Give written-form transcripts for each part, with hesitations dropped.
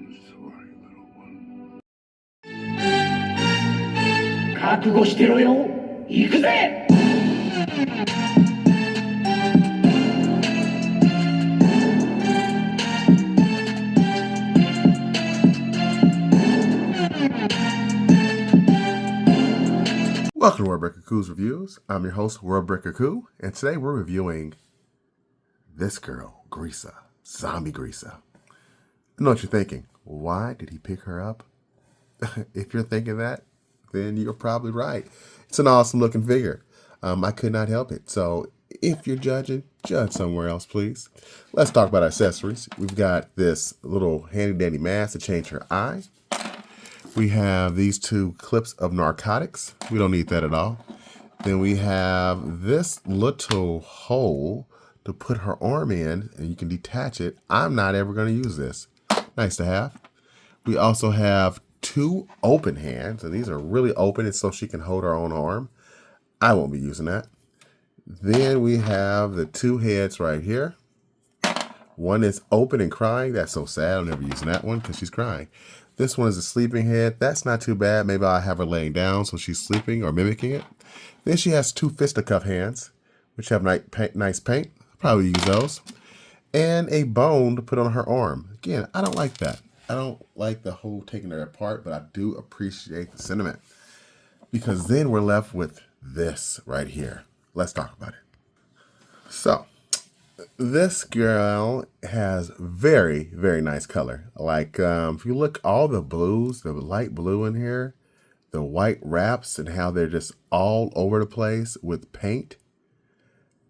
Sorry, little one. 覚悟してろよ。行くぜ。Welcome to Worldbreaker Coo's Reviews. I'm your host, Worldbreaker Coo, and today we're reviewing this girl, Grisa, Zombie Grisa. I know what you're thinking. Why did he pick her up? If you're thinking that, then you're probably right. It's an awesome looking figure. I could not help it. So if you're judging, judge somewhere else, please. Let's talk about accessories. We've got this little handy dandy mask to change her eye. We have these two clips of narcotics. We don't need that at all. Then we have this little hole to put her arm in, and you can detach it. I'm not ever going to use this. Nice to have. We also have two open hands, and these are really open. It's so she can hold her own arm. I won't be using that. Then we have the two heads right here. One is open and crying. That's so sad. I'm never using that one because she's crying. This one is a sleeping head. That's not too bad. Maybe I'll have her laying down so she's sleeping or mimicking it. Then she has two fisticuff hands, which have nice paint. I'll probably use those. And a bone to put on her arm. Again, I don't like that. I don't like the whole taking it apart, but I do appreciate the sentiment. Because then we're left with this right here. Let's talk about it. So, this girl has very, very nice color. Like, if you look, all the blues, the light blue in here, the white wraps, and how they're just all over the place with paint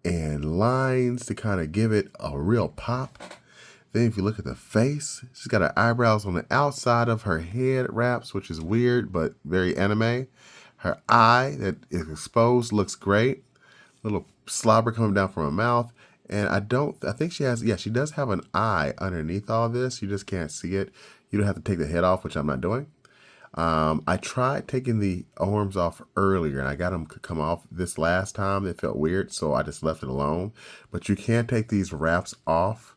and lines to kind of give it a real pop. Then if you look at the face, she's got her eyebrows on the outside of her head wraps, which is weird, but very anime. Her eye that is exposed looks great. Little slobber coming down from her mouth. And I think she has, she does have an eye underneath all this. You just can't see it. You don't have to take the head off, which I'm not doing. I tried taking the arms off earlier, and I got them to come off this last time. It felt weird, so I just left it alone. But you can take these wraps off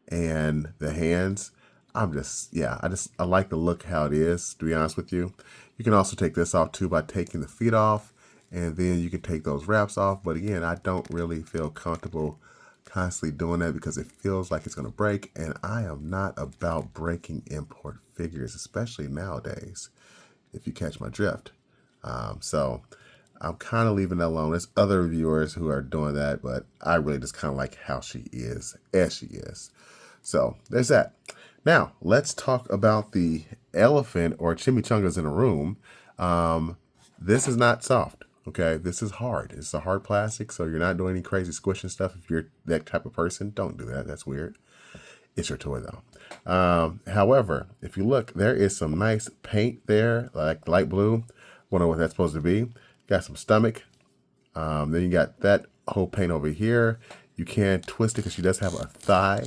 and the hands. I like the look how it is, to be honest with you. You can also take this off too by taking the feet off, and then you can take those wraps off. But again, I don't really feel comfortable constantly doing that because it feels like it's going to break, and I am not about breaking import figures, especially nowadays, if you catch my drift. So I'm kind of leaving that alone. There's other reviewers who are doing that, but I really just kind of like how she is as she is. So there's that. Now let's talk about the elephant or chimichangas in the room. This is not soft. Okay, this is hard. It's a hard plastic, so you're not doing any crazy squishing stuff. If you're that type of person, don't do that. That's weird. It's your toy, though. However, if you look, there is some nice paint there, like light blue. Wonder what that's supposed to be. Got some stomach. Then you got that whole paint over here. You can twist it because she does have a thigh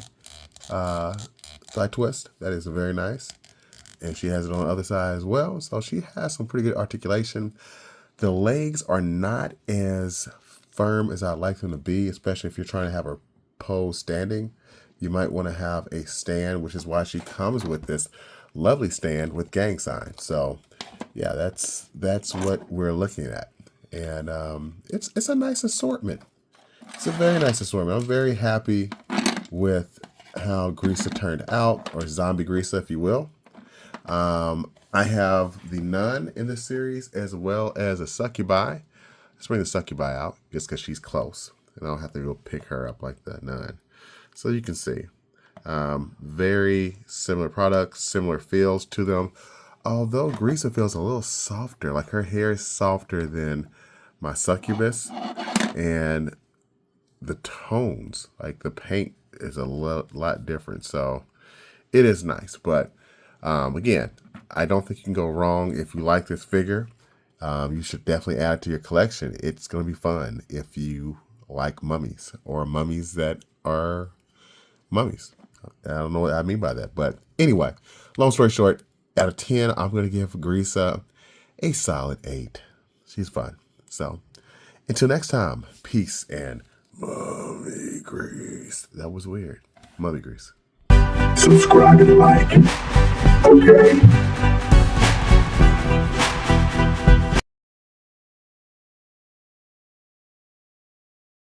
twist. That is very nice. And she has it on the other side as well. So she has some pretty good articulation. The legs are not as firm as I'd like them to be, especially if you're trying to have her pose standing. You might want to have a stand, which is why she comes with this lovely stand with gang signs. So, yeah, that's what we're looking at. And it's a nice assortment. It's a very nice assortment. I'm very happy with how Grisa turned out, or Zombie Grisa, if you will. I have the nun in this series as well as a succubi. Let's bring the succubi out just because she's close. And I don't have to go pick her up like the nun. So you can see. Very similar products, similar feels to them. Although Grisa feels a little softer. Like her hair is softer than my succubus. And the tones, like the paint is a lot different. So it is nice. But again, I don't think you can go wrong if you like this figure. You should definitely add it to your collection. It's going to be fun if you like mummies or mummies that are mummies. I don't know what I mean by that. But anyway, long story short, out of 10, I'm going to give Grisa a solid 8. She's fun. So until next time, peace and mummy grease. That was weird. Mummy grease. Subscribe and like. Okay.